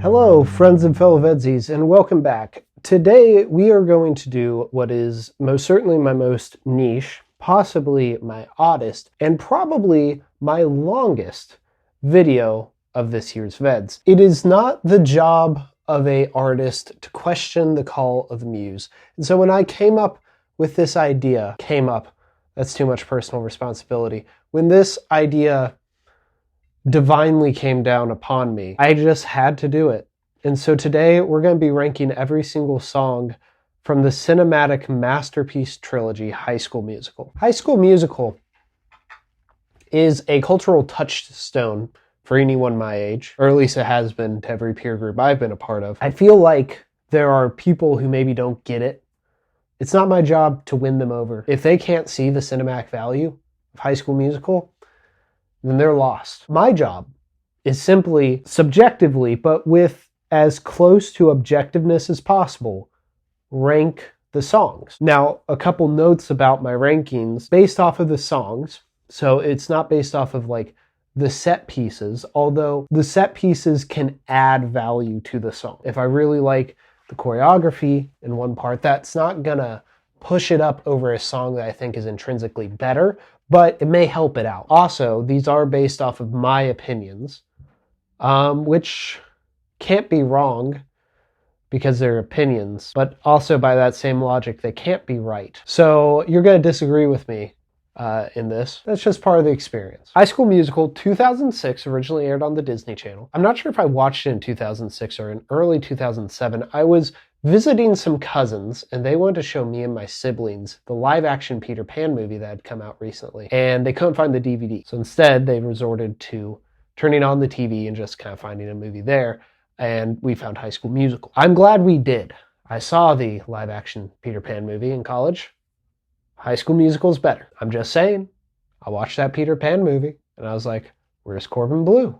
Hello, friends and fellow VEDSies, and welcome back. Today, we are going to do what is most certainly my most niche, possibly my oddest, and probably my longest video of this year's VEDS. It is not the job of an artist to question the call of the muse. And so when I came up with this idea, that's too much personal responsibility. When this idea divinely came down upon me, I just had to do it. And so today we're going to be ranking every single song from the cinematic masterpiece trilogy, High School Musical. High School Musical is a cultural touchstone for anyone my age, or at least it has been to every peer group I've been a part of. I feel like there are people who maybe don't get it. It's not my job to win them over. If they can't see the cinematic value of High School Musical, then they're lost. My job is simply, subjectively, but with as close to objectiveness as possible, rank the songs. Now, a couple notes about my rankings based off of the songs. So it's not based off of like the set pieces, although the set pieces can add value to the song. If I really like the choreography in one part, that's not gonna push it up over a song that I think is intrinsically better, but it may help it out. Also, these are based off of my opinions, which can't be wrong because they're opinions, but also by that same logic, they can't be right. So you're going to disagree with me in this. That's just part of the experience. High School Musical 2006 originally aired on the Disney Channel. I'm not sure if I watched it in 2006 or in early 2007. I was visiting some cousins, and they wanted to show me and my siblings the live-action Peter Pan movie that had come out recently, and they couldn't find the DVD. So instead, they resorted to turning on the TV and just kind of finding a movie there, and we found High School Musical. I'm glad we did. I saw the live-action Peter Pan movie in college. High School Musical is better. I'm just saying. I watched that Peter Pan movie, and I was like, where's Corbin Bleu?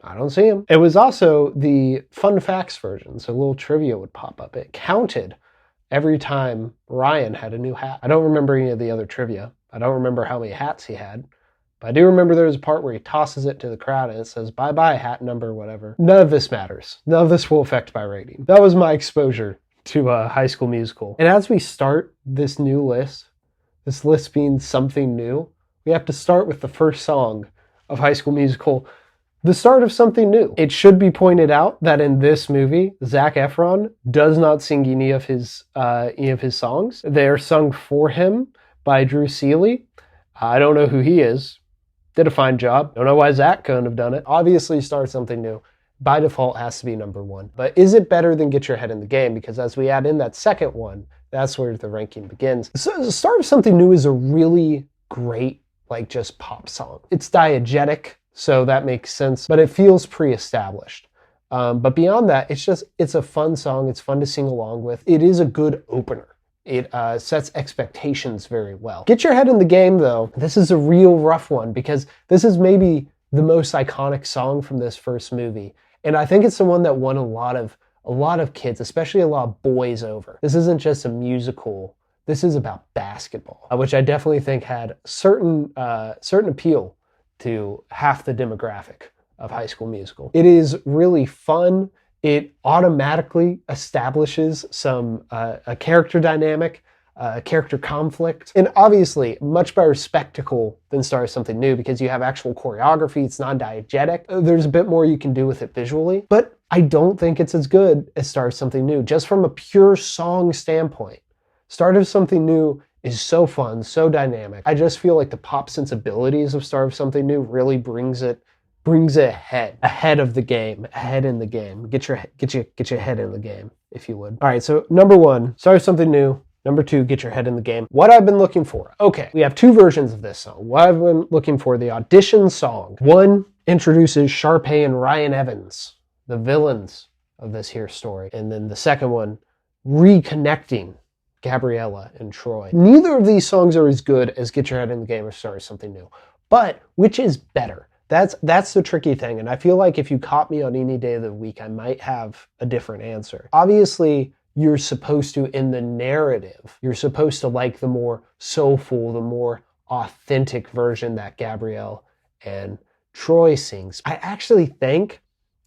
I don't see him. It was also the fun facts version, so a little trivia would pop up. It counted every time Ryan had a new hat. I don't remember any of the other trivia. I don't remember how many hats he had, but I do remember there was a part where he tosses it to the crowd and it says, bye-bye, hat number, whatever. None of this matters. None of this will affect my rating. That was my exposure to High School Musical. And as we start this new list, this list being something new, we have to start with the first song of High School Musical, the start of something new. It should be pointed out that in this movie, Zac Efron does not sing any of his songs. They're sung for him by Drew Seeley. I don't know who he is. Did a fine job. Don't know why Zach couldn't have done it. Obviously, start something new. By default, has to be number one. But is it better than Get Your Head in the Game? Because as we add in that second one, that's where the ranking begins. So the start of something new is a really great, like, just pop song. It's diegetic, so that makes sense, but it feels pre-established. But beyond that, it's a fun song. It's fun to sing along with. It is a good opener. It sets expectations very well. Get Your Head in the Game, though, this is a real rough one because this is maybe the most iconic song from this first movie. And I think it's the one that won a lot of kids, especially a lot of boys over. This isn't just a musical. This is about basketball, which I definitely think had certain appeal to half the demographic of High School Musical. It is really fun. It automatically establishes some a character dynamic, character conflict, and obviously much better spectacle than Start Something New because you have actual choreography. It's non-diegetic. There's a bit more you can do with it visually, but I don't think it's as good as Start Something New just from a pure song standpoint. Start of Something New is so fun, so dynamic. I just feel like the pop sensibilities of Start of Something New really brings it ahead of the game, ahead in the game. Get your head in the game, if you would. All right, so number one, Start of Something New. Number two, Get Your Head in the Game. What I've been looking for. Okay, we have two versions of this song. What I've been looking for, the audition song. One introduces Sharpay and Ryan Evans, the villains of this here story. And then the second one, reconnecting Gabriella and Troy. Neither of these songs are as good as Get Your Head in the Game or Start Something New. But which is better? That's the tricky thing. And I feel like if you caught me on any day of the week, I might have a different answer. Obviously, you're supposed to, in the narrative, you're supposed to like the more soulful, the more authentic version that Gabrielle and Troy sings. I actually think,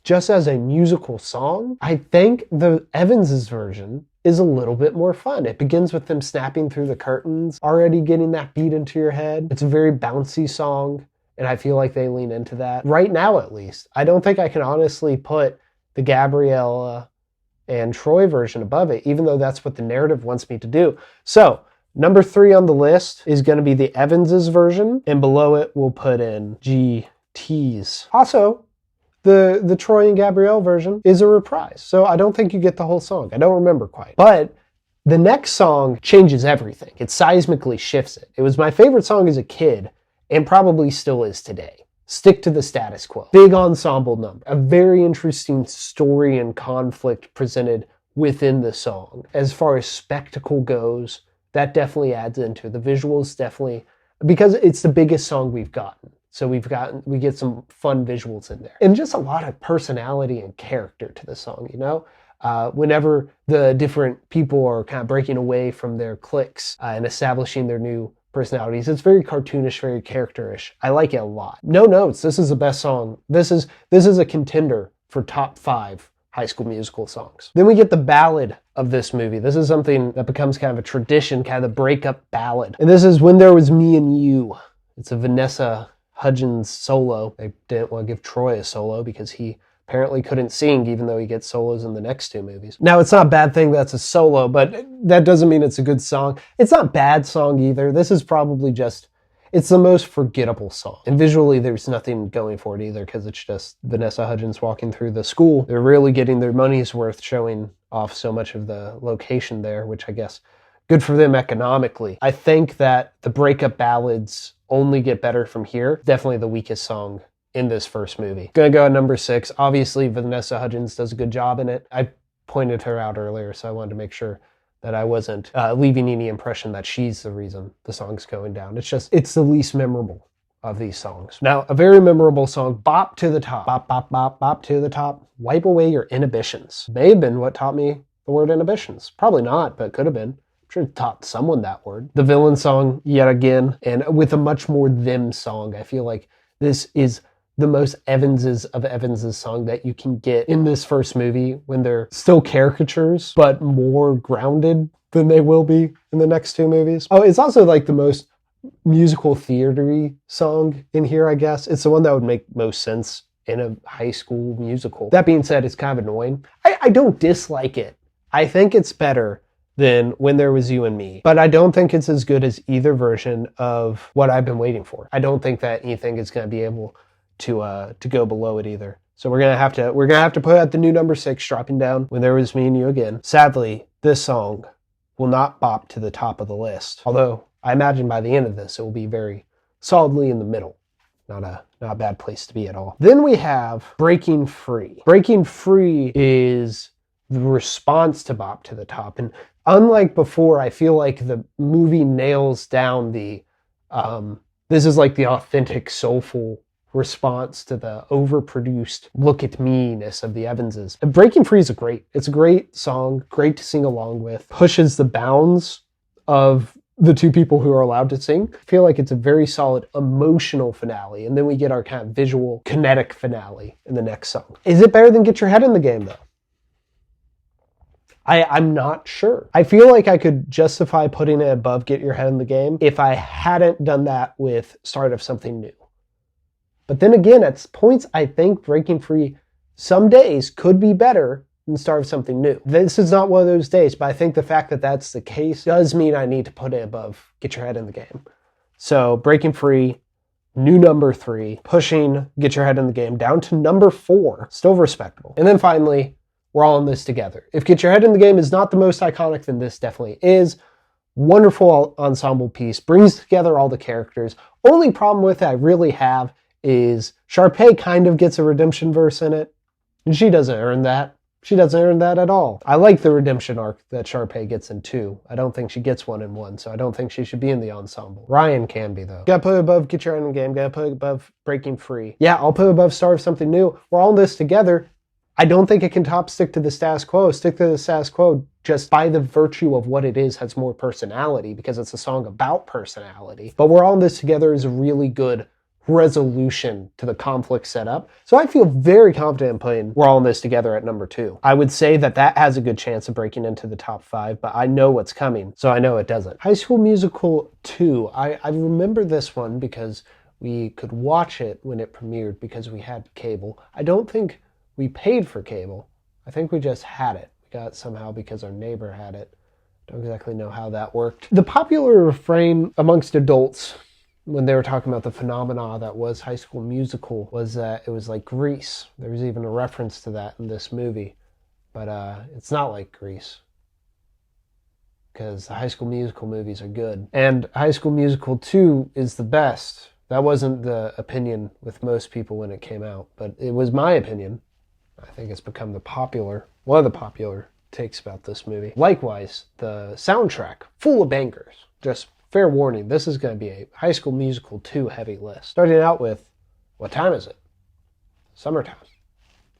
just as a musical song, I think the Evanses version is a little bit more fun. It begins with them snapping through the curtains, already getting that beat into your head. It's a very bouncy song, and I feel like they lean into that. Right now, at least. I don't think I can honestly put the Gabrielle and Troy version above it, even though that's what the narrative wants me to do. So, number 3 on the list is going to be the Evanses version, and below it we'll put in GTs. Also, the Troy and Gabrielle version is a reprise, so I don't think you get the whole song. I don't remember quite. But the next song changes everything. It seismically shifts it. It was my favorite song as a kid, and probably still is today. Stick to the Status Quo. Big ensemble number. A very interesting story and conflict presented within the song. As far as spectacle goes, that definitely adds into it. The visuals definitely, because it's the biggest song we've gotten. So we get some fun visuals in there. And just a lot of personality and character to the song, you know? Whenever the different people are kind of breaking away from their cliques and establishing their new personalities, it's very cartoonish, very characterish. I like it a lot. No notes, this is the best song. This is a contender for top 5 High School Musical songs. Then we get the ballad of this movie. This is something that becomes kind of a tradition, kind of the breakup ballad. And this is When There Was Me and You. It's a Vanessa Hudgens solo. They didn't want to give Troy a solo because he apparently couldn't sing, even though he gets solos in the next 2 movies. Now, it's not a bad thing that's a solo, but that doesn't mean it's a good song. It's not a bad song either. This is probably just, it's the most forgettable song. And visually, there's nothing going for it either, because it's just Vanessa Hudgens walking through the school. They're really getting their money's worth showing off so much of the location there, which I guess good for them economically. I think that the breakup ballads only get better from here. Definitely the weakest song in this first movie. Gonna go at number 6. Obviously, Vanessa Hudgens does a good job in it. I pointed her out earlier, so I wanted to make sure that I wasn't leaving any impression that she's the reason the song's going down. It's just, it's the least memorable of these songs. Now, a very memorable song, Bop to the Top. Bop, bop, bop, bop to the top. Wipe away your inhibitions. May have been what taught me the word inhibitions. Probably not, but could have been. Sure taught someone that word. The villain song, yet again, and with a much more them song. I feel like this is the most Evanses of Evanses song that you can get in this first movie, when they're still caricatures, but more grounded than they will be in the next 2 movies. Oh, it's also like the most musical theater-y song in here, I guess. It's the one that would make most sense in a high school musical. That being said, it's kind of annoying. I don't dislike it. I think it's better than When There Was You and Me. But I don't think it's as good as either version of what I've been waiting for. I don't think that anything is going to be able to go below it either. So we're gonna have to put out the new number 6, dropping down When There Was Me and You again. Sadly, this song will not bop to the top of the list. Although I imagine by the end of this, it will be very solidly in the middle. Not a bad place to be at all. Then we have Breaking Free. Breaking Free is the response to Bop to the Top. And unlike before, I feel like the movie nails down the, this is like the authentic, soulful response to the overproduced look at me-ness of the Evanses. And Breaking Free is it's a great song, great to sing along with, pushes the bounds of the 2 people who are allowed to sing. I feel like it's a very solid emotional finale, and then we get our kind of visual kinetic finale in the next song. Is it better than Get Your Head in the Game, though? I'm not sure. I feel like I could justify putting it above Get Your Head in the Game if I hadn't done that with Start of Something New. But then again, at points, I think Breaking Free some days could be better than Start of Something New. This is not one of those days, but I think the fact that that's the case does mean I need to put it above Get Your Head in the Game. So Breaking Free, new number 3, pushing Get Your Head in the Game down to number 4, still respectable. And then finally, We're All in This Together. If Get Your Head in the Game is not the most iconic, then this definitely is. Wonderful ensemble piece, brings together all the characters. Only problem with it I really have is Sharpay kind of gets a redemption verse in it, and she doesn't earn that. She doesn't earn that at all. I like the redemption arc that Sharpay gets in 2. I don't think she gets one in 1, so I don't think she should be in the ensemble. Ryan can be, though. Gotta put it above Get Your Head in the Game, gotta put it above Breaking Free. Yeah, I'll put it above Start of Something New. We're All in This Together I don't think it can top Stick to the Status Quo. Stick to the Status Quo, just by the virtue of what it is, has more personality because it's a song about personality. But We're All in This Together is a really good resolution to the conflict set up. So I feel very confident in putting We're All in This Together at number 2. I would say that has a good chance of breaking into the top 5, but I know what's coming, so I know it doesn't. High School Musical 2. I remember this one because we could watch it when it premiered because we had cable. I don't think we paid for cable. I think we just had it. We got it somehow because our neighbor had it. Don't exactly know how that worked. The popular refrain amongst adults when they were talking about the phenomena that was High School Musical was that it was like Grease. There was even a reference to that in this movie. But it's not like Grease, because the High School Musical movies are good. And High School Musical 2 is the best. That wasn't the opinion with most people when it came out, but it was my opinion. I think it's become one of the popular takes about this movie. Likewise, the soundtrack, full of bangers. Just fair warning, this is going to be a High School Musical 2 heavy list. Starting out with, what time is it? Summertime.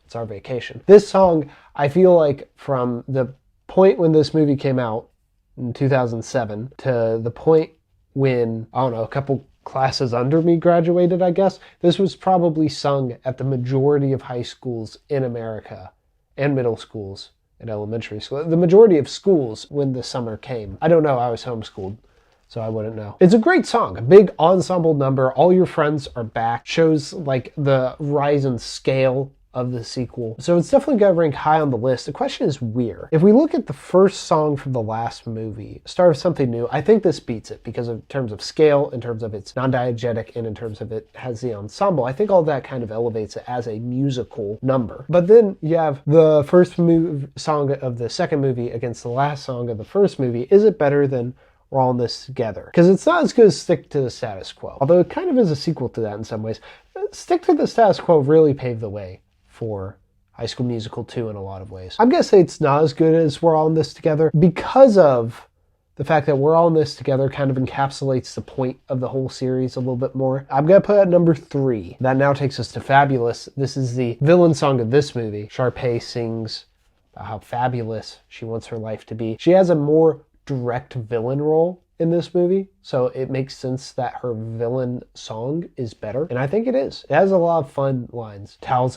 It's our vacation. This song, I feel like from the point when this movie came out in 2007 to the point when, I don't know, a couple classes under me graduated, I guess, this was probably sung at the majority of high schools in America and middle schools and elementary school. The majority of schools when the summer came. I don't know, I was homeschooled, so I wouldn't know. It's a great song, a big ensemble number. All Your Friends Are Back shows like the rise and scale of the sequel. So it's definitely going to rank high on the list. The question is where. If we look at the first song from the last movie, Start of Something New, I think this beats it because in terms of scale, in terms of its non-diegetic, and in terms of it has the ensemble. I think all that kind of elevates it as a musical number. But then you have the first song of the second movie against the last song of the first movie. Is it better than We're All in This Together? Because it's not as good as Stick to the Status Quo. Although it kind of is a sequel to that in some ways. Stick to the Status Quo really paved the way for High School Musical 2 in a lot of ways. I'm going to say it's not as good as We're All in This Together because of the fact that We're All in This Together kind of encapsulates the point of the whole series a little bit more. I'm going to put it at number 3. That now takes us to Fabulous. This is the villain song of this movie. Sharpay sings about how fabulous she wants her life to be. She has a more direct villain role in this movie, so it makes sense that her villain song is better, and I think it is. It has a lot of fun lines. Towels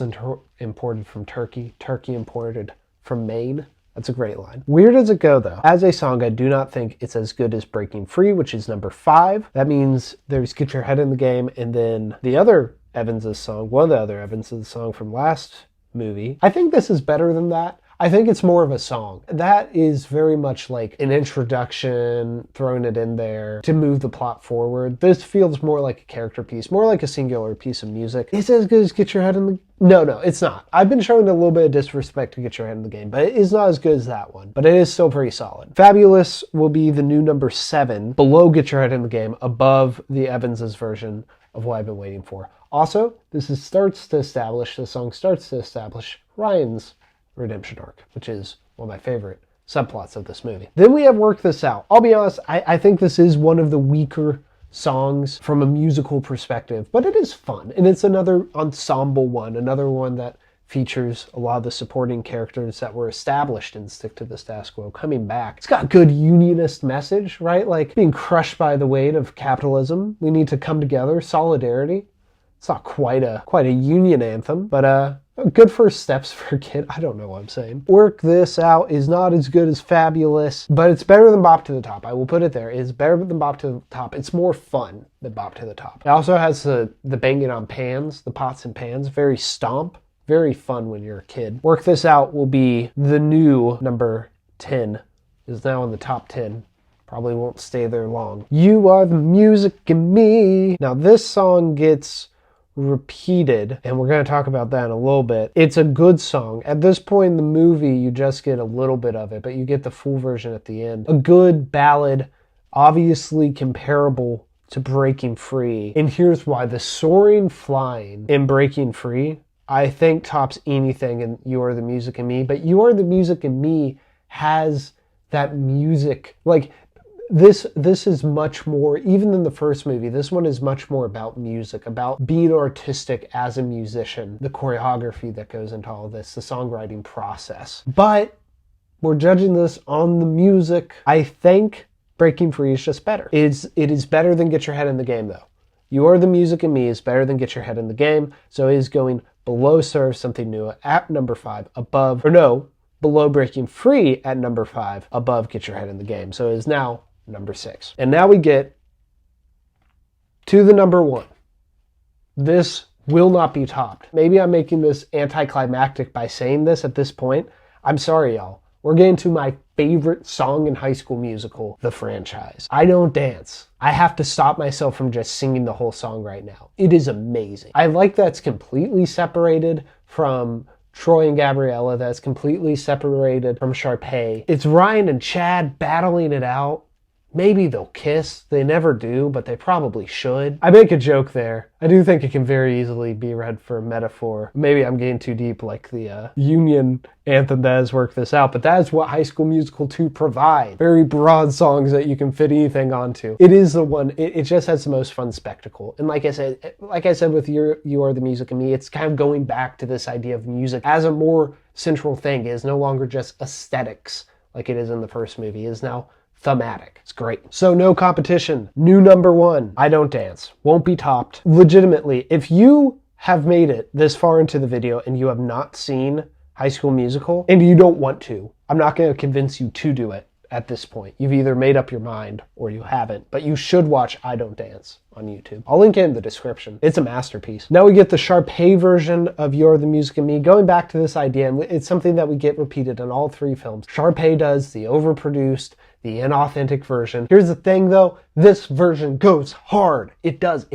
imported from Turkey, Turkey imported from Maine. That's a great line. Where does it go, though? As a song, I do not think it's as good as Breaking Free, which is number 5. That means there's Get Your Head in the Game, and then the other Evans' song, one of the other Evans' song from last movie. I think this is better than that. I think it's more of a song. That is very much like an introduction, throwing it in there to move the plot forward. This feels more like a character piece, more like a singular piece of music. Is it as good as Get Your Head in the... No, it's not. I've been showing a little bit of disrespect to Get Your Head in the Game, but it is not as good as that one. But it is still pretty solid. Fabulous will be the new number 7, below Get Your Head in the Game, above the Evans' version of What I've Been Waiting For. Also, the song starts to establish Ryan's redemption arc, which is one of my favorite subplots of this movie. Then we have Work This Out. I'll be honest, I think this is one of the weaker songs from a musical perspective, but it is fun. And it's another ensemble one, another one that features a lot of the supporting characters that were established in Stick to the Status Quo coming back. It's got a good unionist message, right? Like being crushed by the weight of capitalism. We need to come together, solidarity. It's not quite a union anthem, but good first steps for a kid. I don't know what I'm saying. Work This Out is not as good as Fabulous, but it's better than Bop to the Top. I will put it there. It's better than Bop to the Top. It's more fun than Bop to the Top. It also has the banging on pans, the pots and pans. Very stomp. Very fun when you're a kid. Work This Out will be the new number 10. Is now in the top 10. Probably won't stay there long. You Are the Music in Me. Now this song gets repeated, and we're going to talk about that in a little bit. It's a good song. At this point in the movie, you just get a little bit of it, but you get the full version at the end. A good ballad, obviously comparable to Breaking Free. And here's why. The soaring flying in Breaking Free, I think, tops anything in You Are the Music in Me, but You Are the Music in Me has that music, like this is much more, even than the first movie, this one is much more about music, about being artistic as a musician, the choreography that goes into all of this, the songwriting process. But we're judging this on the music. I think Breaking Free is just better. It is better than Get Your Head in the Game, though. You Are the Music and Me is better than Get Your Head in the Game, so it is going below Serve Something New at number 5, above, or no, below Breaking Free at number 5, above Get Your Head in the Game. So it is now number 6. And now we get to the number 1. This will not be topped. Maybe I'm making this anticlimactic by saying this at this point. I'm sorry, y'all. We're getting to my favorite song in High School Musical, the franchise. I Don't Dance. I have to stop myself from just singing the whole song right now. It is amazing. I like that it's completely separated from Troy and Gabriella. That's completely separated from Sharpay. It's Ryan and Chad battling it out. Maybe they'll kiss. They never do, but they probably should. I make a joke there. I do think it can very easily be read for a metaphor. Maybe I'm getting too deep like the Union anthem that has worked this out, but that is what High School Musical 2 provides. Very broad songs that you can fit anything onto. It is the one, it just has the most fun spectacle. And like I said with You Are the Music and Me, it's kind of going back to this idea of music as a more central thing. It is no longer just aesthetics like it is in the first movie. It is now thematic. It's great. So no competition. New number 1, I Don't Dance. Won't be topped. Legitimately, if you have made it this far into the video and you have not seen High School Musical and you don't want to, I'm not going to convince you to do it at this point. You've either made up your mind or you haven't, but you should watch I Don't Dance on YouTube. I'll link it in the description. It's a masterpiece. Now we get the Sharpay version of You're the Music and Me. Going back to this idea, and it's something that we get repeated in all 3 films. Sharpay does the overproduced, the inauthentic version. Here's the thing though, this version goes hard. It does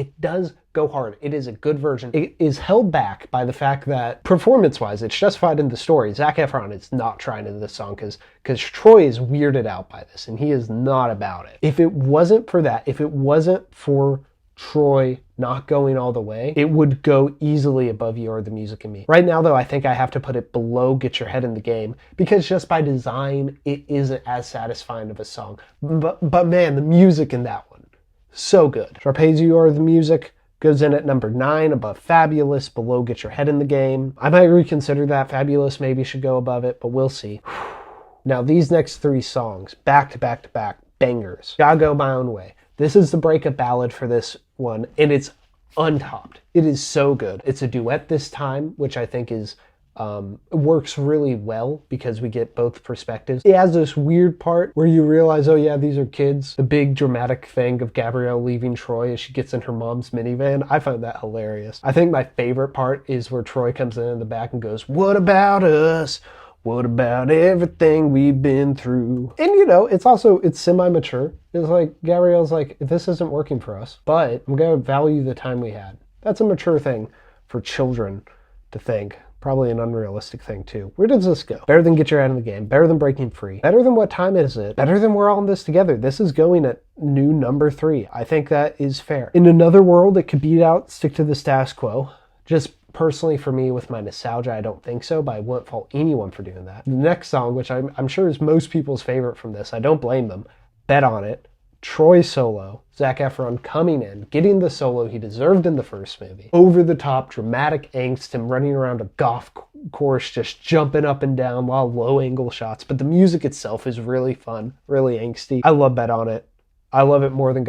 go hard. It is a good version. It is held back by the fact that performance-wise, it's justified in the story. Zac Efron is not trying to this song because Troy is weirded out by this and he is not about it. If it wasn't for that, if it wasn't for Troy not going all the way, it would go easily above You're the Music and Me. Right now though, I think I have to put it below Get Your Head in the Game because just by design, it isn't as satisfying of a song. But man, the music in that one, so good. Sharpay's You Are the Music goes in at number 9, above Fabulous, below Get Your Head in the Game. I might reconsider that. Fabulous maybe should go above it, but we'll see. Now these next 3 songs, back to back to back, bangers. Gotta Go My Own Way. This is the breakup ballad for this one, and it's untopped. It is so good. It's a duet this time, which I think is works really well because we get both perspectives. It has this weird part where you realize, oh yeah, these are kids. The big dramatic thing of Gabrielle leaving Troy as she gets in her mom's minivan. I find that hilarious. I think my favorite part is where Troy comes in the back and goes, "What about us? What about everything we've been through?" And you know, it's semi-mature. It's like, Gabrielle's like, this isn't working for us, but I'm going to value the time we had. That's a mature thing for children to think. Probably an unrealistic thing too. Where does this go? Better than Get Your Head in the Game. Better than Breaking Free. Better than What Time Is It? Better than We're All in This Together. This is going at new number 3. I think that is fair. In another world, it could beat out Stick to the Status Quo. Just personally for me, with my nostalgia, I don't think so, but I wouldn't fault anyone for doing that. The next song, which I'm sure is most people's favorite from this, I don't blame them, Bet On It. Troy solo, Zac Efron coming in, getting the solo he deserved in the first movie. Over the top, dramatic angst, him running around a golf course, just jumping up and down, a lot of low angle shots, but the music itself is really fun, really angsty. I love Bet On It. I love it more than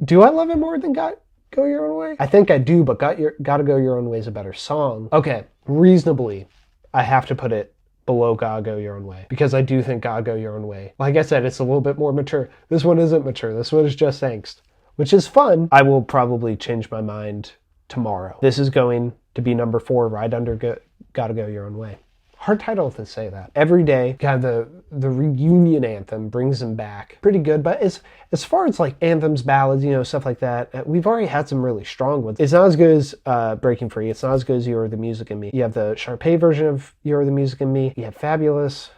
Do I love it more than Go Your Own Way? I think I do, but Gotta Go Your Own Way is a better song. Okay, reasonably, I have to put it below Gotta Go Your Own Way, because I do think Gotta Go Your Own Way, like I said, it's a little bit more mature. This one isn't mature. This one is just angst, which is fun. I will probably change my mind tomorrow. This is going to be number 4, right under Gotta Go Your Own Way. Hard title to say that. Every Day, kind of the reunion anthem brings them back. Pretty good, but as far as like anthems, ballads, you know, stuff like that, we've already had some really strong ones. It's not as good as Breaking Free. It's not as good as You're the Music and Me. You have the Sharpay version of You're the Music and Me. You have Fabulous.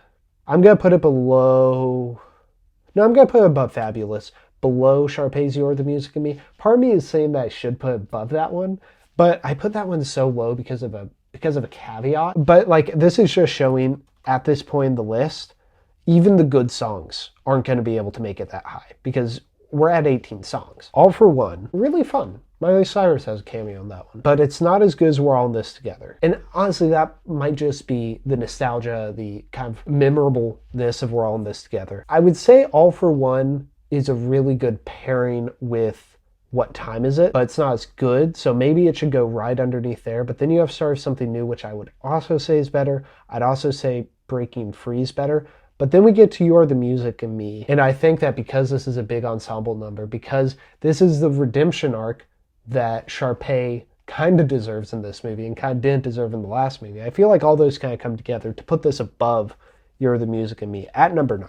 I'm going to put it below... No, I'm going to put it above Fabulous. Below Sharpay's You're the Music and Me. Part of me is saying that I should put it above that one, but I put that one so low because of a caveat. But like, this is just showing at this point in the list, even the good songs aren't going to be able to make it that high because we're at 18 songs. All for One, really fun. Miley Cyrus has a cameo on that one. But it's not as good as We're All in This Together. And honestly, that might just be the nostalgia, the kind of memorableness of We're All in This Together. I would say All for One is a really good pairing with What Time Is It? But it's not as good, so maybe it should go right underneath there. But then you have Start of Something New, which I would also say is better. I'd also say Breaking Free is better. But then we get to You're the Music and Me. And I think that because this is a big ensemble number, because this is the redemption arc that Sharpay kind of deserves in this movie and kind of didn't deserve in the last movie, I feel like all those kind of come together to put this above You're the Music and Me at number 9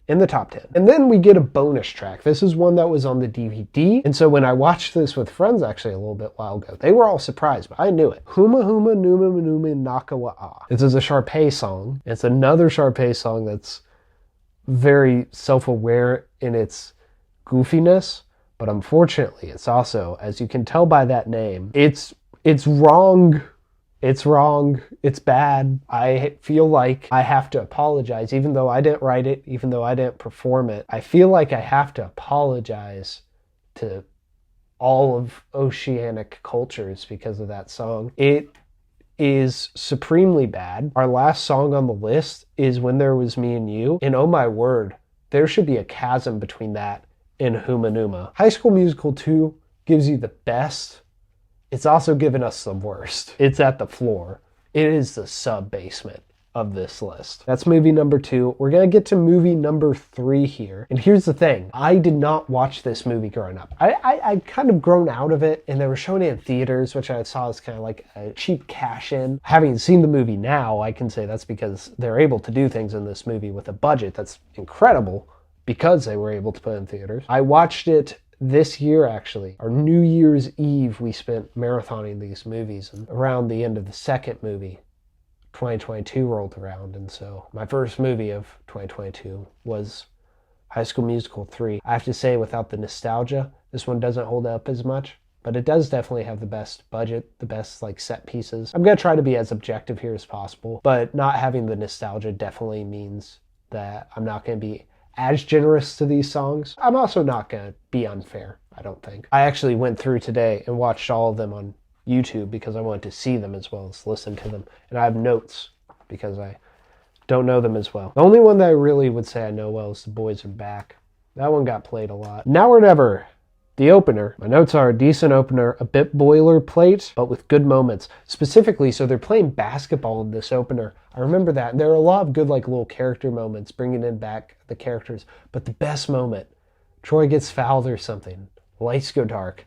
in the top 10. And then we get a bonus track. This is one that was on the DVD. And so when I watched this with friends actually a little bit while ago, they were all surprised, but I knew it. Huma Huma Numa Numa Nakawa Ah. This is a Sharpay song. It's another Sharpay song that's very self-aware in its goofiness. But unfortunately, it's also, as you can tell by that name, it's wrong. It's wrong. It's bad. I feel like I have to apologize, even though I didn't write it, even though I didn't perform it. I feel like I have to apologize to all of oceanic cultures because of that song. It is supremely bad. Our last song on the list is When There Was Me and You. And oh my word, there should be a chasm between that in Huma Numa. High School Musical 2 gives you the best. It's also given us the worst. It's at the floor. It is the sub-basement of this list. That's movie number 2. We're going to get to movie number 3 here. And here's the thing. I did not watch this movie growing up. I'd kind of grown out of it, and they were showing it in theaters, which I saw as kind of like a cheap cash-in. Having seen the movie now, I can say that's because they're able to do things in this movie with a budget that's incredible, because they were able to put in theaters. I watched it this year, actually. Our New Year's Eve, we spent marathoning these movies, and around the end of the second movie, 2022 rolled around, and so my first movie of 2022 was High School Musical 3. I have to say, without the nostalgia, this one doesn't hold up as much, but it does definitely have the best budget, the best like set pieces. I'm going to try to be as objective here as possible, but not having the nostalgia definitely means that I'm not going to be as generous to these songs. I'm also not going to be unfair, I don't think. I actually went through today and watched all of them on YouTube because I wanted to see them as well as listen to them. And I have notes because I don't know them as well. The only one that I really would say I know well is The Boys Are Back. That one got played a lot. Now or Never, the opener. My notes are a decent opener, a bit boilerplate, but with good moments. Specifically, so they're playing basketball in this opener. I remember that. And there are a lot of good like little character moments, bringing in back the characters. But the best moment, Troy gets fouled or something. Lights go dark.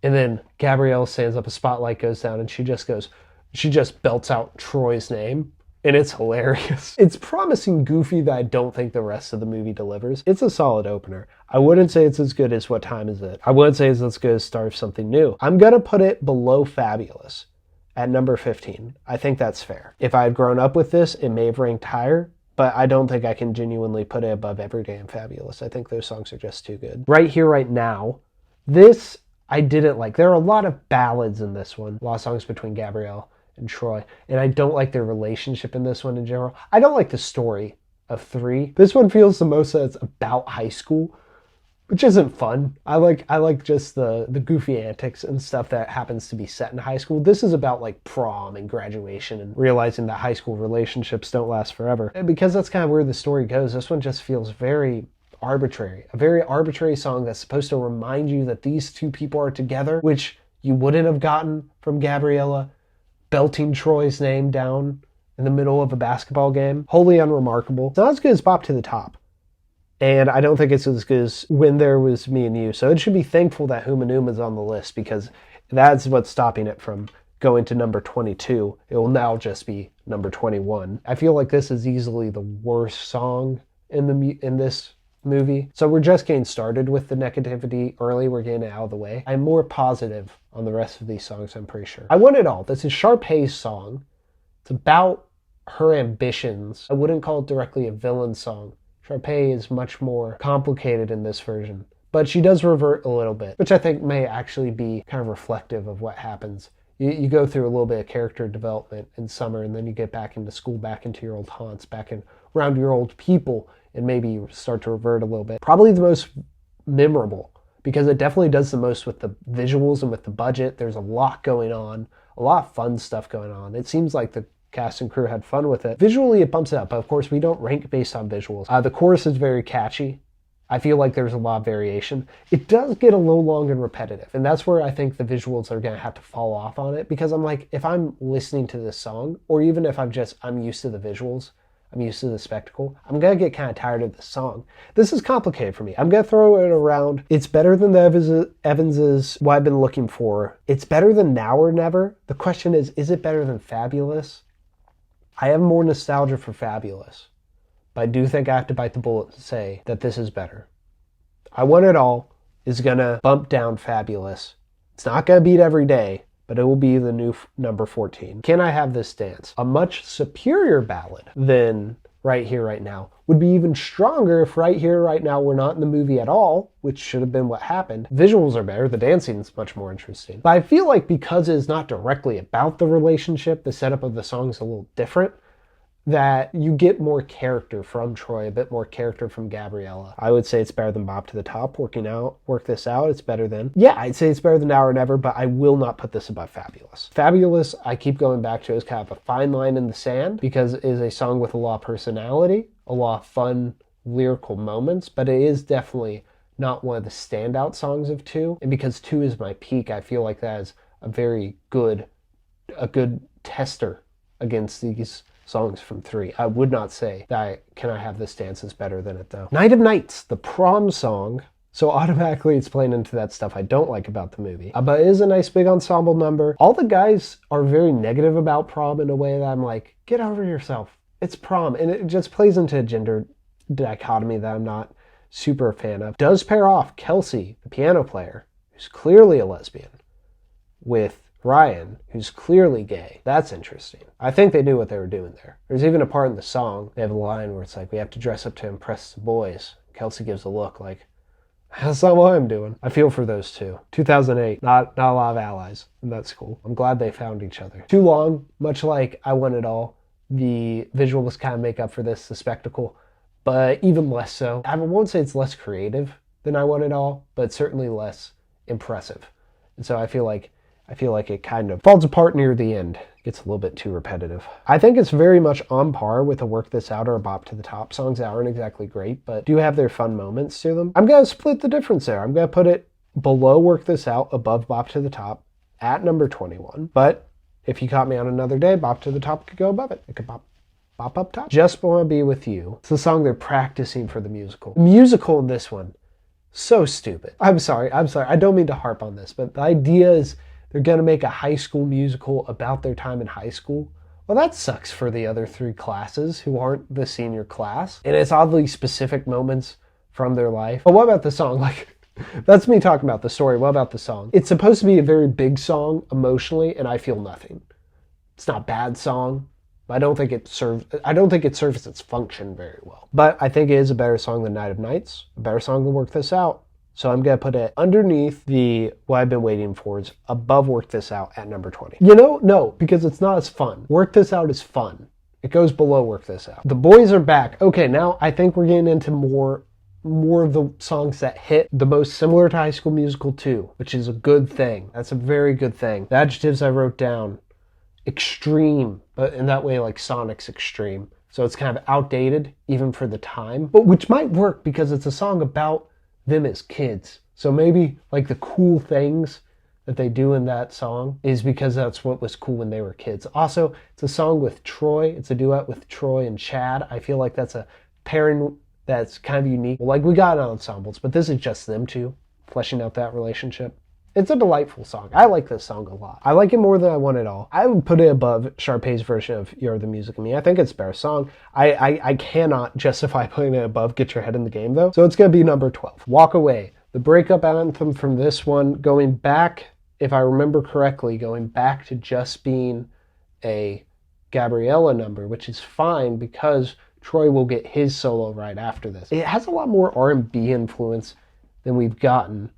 And then Gabrielle stands up, a spotlight goes down, and she just belts out Troy's name. And it's hilarious. It's promising goofy that I don't think the rest of the movie delivers. It's a solid opener. I wouldn't say it's as good as What Time Is It? I wouldn't say it's as good as Start of Something New. I'm going to put it below Fabulous at number 15. I think that's fair. If I had grown up with this, it may have ranked higher, but I don't think I can genuinely put it above Everyday and Fabulous. I think those songs are just too good. Right Here, Right Now, this I didn't like. There are a lot of ballads in this one. A lot of songs between Gabrielle and Troy. And I don't like their relationship in this one in general. I don't like the story of 3. This one feels the most that it's about high school, which isn't fun. I like just the goofy antics and stuff that happens to be set in high school. This is about like prom and graduation and realizing that high school relationships don't last forever. And because that's kind of where the story goes, this one just feels very arbitrary. A very arbitrary song that's supposed to remind you that these two people are together, which you wouldn't have gotten from Gabriella belting Troy's name down in the middle of a basketball game. Wholly unremarkable. It's not as good as Bop to the Top. And I don't think it's as good as When There Was Me and You. So it should be thankful that Huma Numa's on the list, because that's what's stopping it from going to number 22. It will now just be number 21. I feel like this is easily the worst song in this movie. So we're just getting started with the negativity early. We're getting it out of the way. I'm more positive on the rest of these songs, I'm pretty sure. I Want It All. This is Sharpay's song. It's about her ambitions. I wouldn't call it directly a villain song. Sharpay is much more complicated in this version, but she does revert a little bit, which I think may actually be kind of reflective of what happens. You go through a little bit of character development in summer, and then you get back into school, back into your old haunts, back in around your old people and maybe you start to revert a little bit. Probably the most memorable because it definitely does the most with the visuals and with the budget. There's a lot going on, a lot of fun stuff going on. It seems like the cast and crew had fun with it. Visually, it bumps it up, but of course, we don't rank based on visuals. The chorus is very catchy. I feel like there's a lot of variation. It does get a little long and repetitive, and that's where I think the visuals are gonna have to fall off on it, because I'm like, if I'm listening to this song, or even if I'm used to the visuals, I'm used to the spectacle, I'm gonna get kind of tired of the song. This is complicated for me. I'm gonna throw it around. It's better than the Evans's What I've Been Looking For. It's better than Now or Never. The question is it better than Fabulous? I have more nostalgia for Fabulous, but I do think I have to bite the bullet and say that this is better. I Want It All is gonna bump down Fabulous. It's not gonna beat Every Day, but it will be the new number 14. Can I Have This Dance? A much superior ballad than Right Here, Right Now. Would be even stronger if Right Here, Right Now were not in the movie at all, which should have been what happened. Visuals are better, the dancing is much more interesting. But I feel like because it is not directly about the relationship, the setup of the song is a little different, that you get more character from Troy, a bit more character from Gabriella. I would say it's better than Bop to the Top. Work This Out, it's better than. Yeah, I'd say it's better than Now or Never, but I will not put this above Fabulous. Fabulous, I keep going back to as kind of a fine line in the sand, because it is a song with a lot of personality, a lot of fun lyrical moments, but it is definitely not one of the standout songs of 2. And because 2 is my peak, I feel like that is a good tester against these songs from 3. I would not say that Can I Have This Dance is better than it though. Night of Nights, the prom song. So automatically it's playing into that stuff I don't like about the movie. But it is a nice big ensemble number. All the guys are very negative about prom in a way that I'm like, get over yourself. It's prom. And it just plays into a gender dichotomy that I'm not super a fan of. Does pair off Kelsey, the piano player, who's clearly a lesbian, with Ryan, who's clearly gay. That's interesting. I think they knew what they were doing there. There's even a part in the song, they have a line where it's like, we have to dress up to impress the boys. Kelsey gives a look like, that's not what I'm doing. I feel for those two. 2008, not a lot of allies, and that's cool. I'm glad they found each other. Too long, much like I Want It All. The visuals kind of make up for this, the spectacle, but even less so. I won't say it's less creative than I Want It All, but certainly less impressive. And so I feel like it kind of falls apart near the end. Gets a little bit too repetitive. I think it's very much on par with a Work This Out or a Bop to the Top. Songs that aren't exactly great, but do have their fun moments to them. I'm gonna split the difference there. I'm gonna put it below Work This Out, above Bop to the Top, at number 21. But if you caught me on another day, Bop to the Top could go above it. It could bop up top. Just Wanna Be With You. It's the song they're practicing for the musical. The musical in this one, so stupid. I'm sorry. I don't mean to harp on this, but the idea is they're going to make a high school musical about their time in high school. Well, that sucks for the other 3 classes who aren't the senior class. And it's oddly specific moments from their life. But what about the song? Like, that's me talking about the story. What about the song? It's supposed to be a very big song emotionally, and I feel nothing. It's not a bad song. I don't think it serves its function very well. But I think it is a better song than Night of Nights, a better song than Work This Out. So I'm going to put it underneath the What I've Been Waiting For, is above Work This Out at number 20. You know, no, because it's not as fun. Work This Out is fun. It goes below Work This Out. The boys are back. Okay, now I think we're getting into more of the songs that hit the most similar to High School Musical 2, which is a good thing. That's a very good thing. The adjectives I wrote down, extreme, but in that way like Sonic's extreme. So it's kind of outdated even for the time, but which might work because it's a song about them as kids. So maybe like the cool things that they do in that song is because that's what was cool when they were kids. Also, it's a song with Troy. It's a duet with Troy and Chad. I feel like that's a pairing that's kind of unique. Like, we got ensembles, but this is just them two fleshing out that relationship. It's a delightful song. I like this song a lot. I like it more than I Want It All. I would put it above Sharpay's version of You're the Music of Me. I think it's a better song. I cannot justify putting it above Get Your Head in the Game, though. So it's going to be number 12. Walk Away. The breakup anthem from this one, going back, if I remember correctly, going back to just being a Gabriella number, which is fine because Troy will get his solo right after this. It has a lot more R&B influence than we've gotten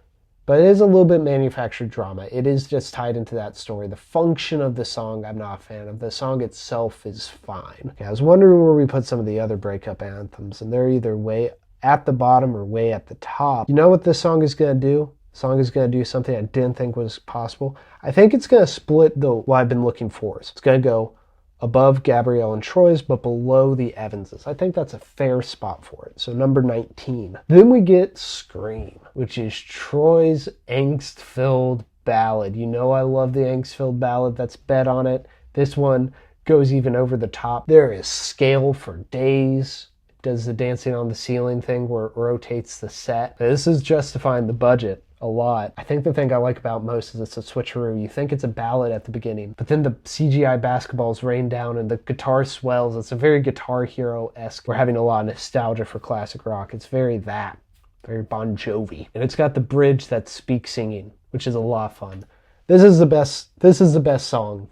But it is a little bit manufactured drama. It is just tied into that story. The function of the song, I'm not a fan of. The song itself is fine. Okay, I was wondering where we put some of the other breakup anthems, and they're either way at the bottom or way at the top. You know what this song is going to do? The song is going to do something I didn't think was possible. I think it's going to split what I've been looking for. It's going to go above Gabrielle and Troy's, but below the Evanses. I think that's a fair spot for it. So number 19. Then we get Scream, which is Troy's Angst-Filled Ballad. You know I love the Angst-Filled Ballad. That's Bet on It. This one goes even over the top. There is scale for days. It does the dancing on the ceiling thing where it rotates the set. This is justifying the budget a lot. I think the thing I like about most is it's a switcheroo. You think it's a ballad at the beginning, but then the CGI basketballs rain down and the guitar swells. It's a very Guitar Hero-esque. We're having a lot of nostalgia for classic rock. It's very Bon Jovi. And it's got the bridge that's speak singing, which is a lot of fun. This is the best song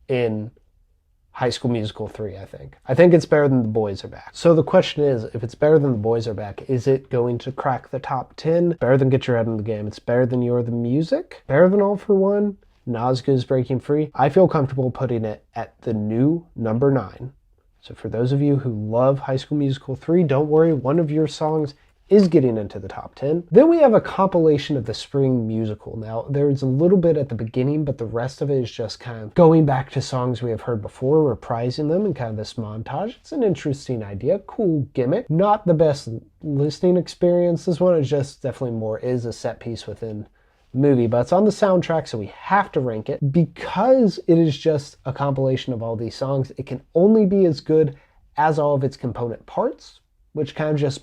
in High School Musical 3, I think. I think it's better than The Boys Are Back. So the question is, if it's better than The Boys Are Back, is it going to crack the top 10? Better than Get Your Head in the Game. It's better than You're the Music. Better than All for One. Not as good as Breaking Free. I feel comfortable putting it at the new number 9. So for those of you who love High School Musical 3, don't worry, one of your songs is getting into the top 10. Then we have a compilation of the spring musical. Now, there's a little bit at the beginning, but the rest of it is just kind of going back to songs we have heard before, reprising them in kind of this montage. It's an interesting idea, cool gimmick. Not the best listening experience. This one is just definitely is a set piece within the movie, but it's on the soundtrack, so we have to rank it. Because it is just a compilation of all these songs, it can only be as good as all of its component parts, which kind of just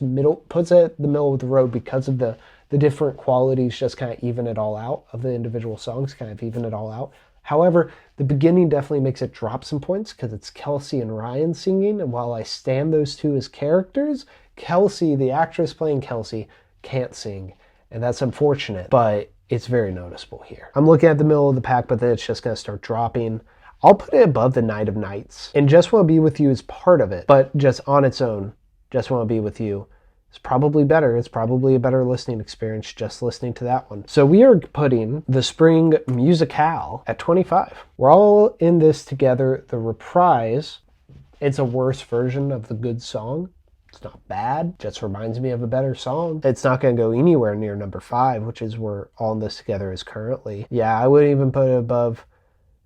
puts it at the middle of the road because of the different qualities, just kind of even it all out of the individual songs, kind of even it all out. However, the beginning definitely makes it drop some points because it's Kelsey and Ryan singing, and while I stand those two as characters, Kelsey, the actress playing Kelsey, can't sing, and that's unfortunate, but it's very noticeable here. I'm looking at the middle of the pack, but then it's just going to start dropping. I'll put it above The Night of Nights, and Just Want to Be With You is part of it, but just on its own, Just Want to Be With You is probably better. It's probably a better listening experience just listening to that one. So we are putting the spring musicale at 25. We're all in this together. The reprise, it's a worse version of the good song. It's not bad. Just reminds me of a better song. It's not going to go anywhere near number 5, which is where All in This Together is currently. Yeah, I wouldn't even put it above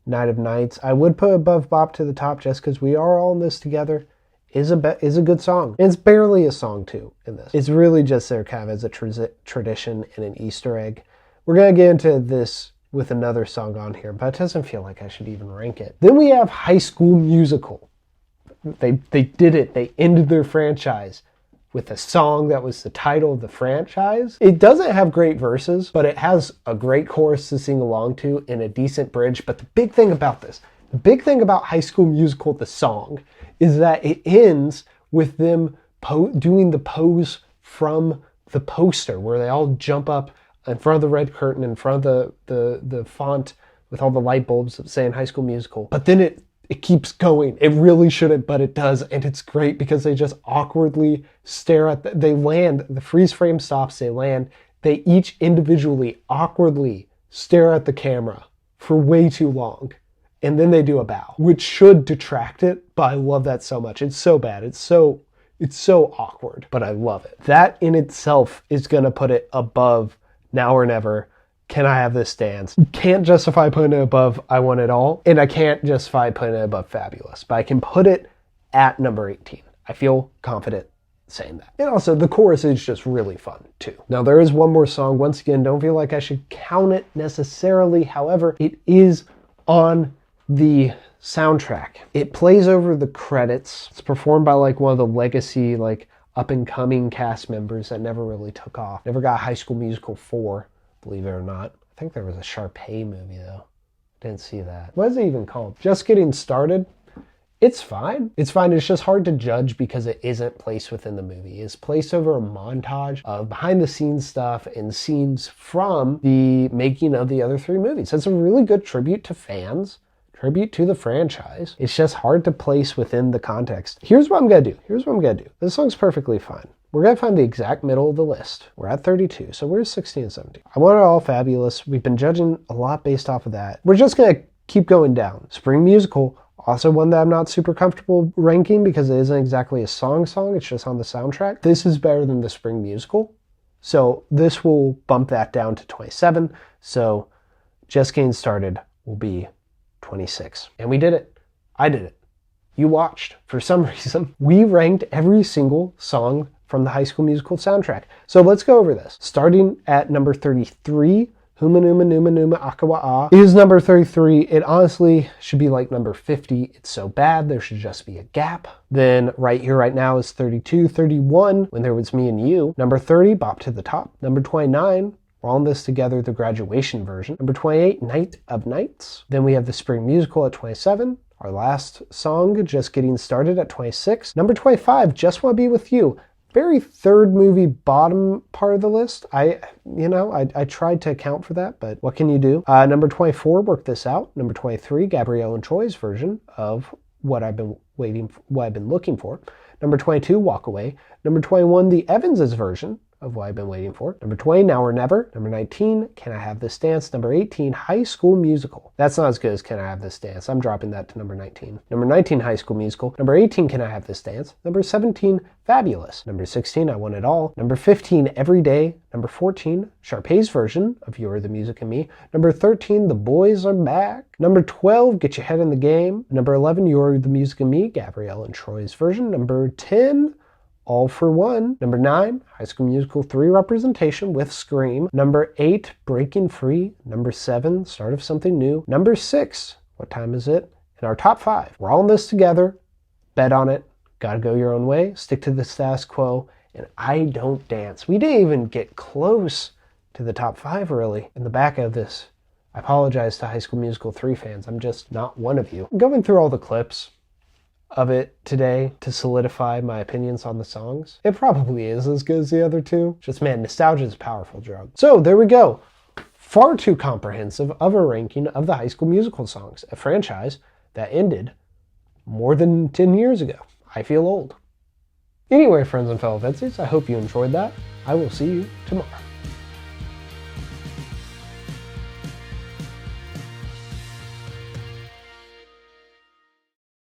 Night of Nights. I would put above Bop to the Top just because We Are All in This Together is a good song. And it's barely a song, too, in this. It's really just there kind of as a tradition and an Easter egg. We're going to get into this with another song on here, but it doesn't feel like I should even rank it. Then we have High School Musical. They did it. They ended their franchise with a song that was the title of the franchise. It doesn't have great verses, but it has a great chorus to sing along to and a decent bridge. But the big thing about High School Musical, the song, is that it ends with them doing the pose from the poster where they all jump up in front of the red curtain, in front of the font with all the light bulbs saying High School Musical. But then it keeps going. It really shouldn't, but it does. And it's great because they just awkwardly stare at they land, the freeze frame stops, they land. They each individually awkwardly stare at the camera for way too long. And then they do a bow, which should detract it, but I love that so much. It's so bad. It's so awkward, but I love it. That in itself is going to put it above Now or Never. Can I Have This Dance? Can't justify putting it above I Want It All, and I can't justify putting it above Fabulous, but I can put it at number 18. I feel confident saying that. And also, the chorus is just really fun, too. Now, there is one more song. Once again, don't feel like I should count it necessarily. However, it is on the soundtrack. It plays over the credits. It's performed by like one of the legacy, like up-and-coming cast members that never really took off. Never got High School Musical 4. Believe it or not. I think there was a Sharpay movie, though. Didn't see that. What is it even called? Just Getting Started? It's fine. It's fine. It's just hard to judge because it isn't placed within the movie. It's placed over a montage of behind-the-scenes stuff and scenes from the making of the other 3 movies. It's a really good tribute to fans, tribute to the franchise. It's just hard to place within the context. Here's what I'm going to do. This song's perfectly fine. We're going to find the exact middle of the list. We're at 32, so where's 16 and 17? I Want It All, Fabulous. We've been judging a lot based off of that. We're just going to keep going down. Spring Musical, also one that I'm not super comfortable ranking because it isn't exactly a song, it's just on the soundtrack. This is better than the Spring Musical, so this will bump that down to 27. So Just Getting Started will be 26. And we did it. I did it. You watched. For some reason, we ranked every single song from the High School Musical soundtrack. So let's go over this. Starting at number 33, Huma Numa Numa Numa Akawa Ah is number 33. It honestly should be like number 50. It's so bad, there should just be a gap. Then right here, right now is 32. 31, When There Was Me and You. Number 30, Bop to the Top. Number 29, We're All in This Together, the graduation version. Number 28, Night of Nights. Then we have the Spring Musical at 27. Our last song, Just Getting Started, at 26. Number 25, Just Want to Be With You. Very third movie bottom part of the list. I tried to account for that, but what can you do? Number 24, Work This Out. Number 23, Gabrielle and Troy's version of what I've been looking for. Number 22, Walk Away. Number 21, the Evanses version of What I've Been Waiting For. Number 20, Now or Never. Number 19, Can I Have This Dance? Number 18, High School Musical. That's not as good as Can I Have This Dance. I'm dropping that to number 19. Number 19, High School Musical. Number 18, Can I Have This Dance? Number 17, Fabulous. Number 16, I Want It All. Number 15, Every Day. Number 14, Sharpay's version of You're the Music and Me. Number 13, The Boys Are Back. Number 12, Get Your Head in the Game. Number 11, You're the Music and Me, Gabrielle and Troy's version. Number 10, All for One. Number 9, High School Musical 3 representation with Scream. Number 8, Breaking Free. Number 7, Start of Something New. Number 6, What Time Is It? In our top 5, We're All in This Together, Bet on It, Gotta Go Your Own Way, Stick to the Status Quo, and I Don't Dance. We didn't even get close to the top 5, really. In the back of this, I apologize to High School Musical 3 fans. I'm just not one of you. Going through all the clips of it today to solidify my opinions on the songs, it probably is as good as the other two. Just, man, nostalgia is a powerful drug. So there we go. Far too comprehensive of a ranking of the High School Musical songs, a franchise that ended more than 10 years ago. I feel old. Anyway, friends and fellow VEDSies, I hope you enjoyed that. I will see you tomorrow.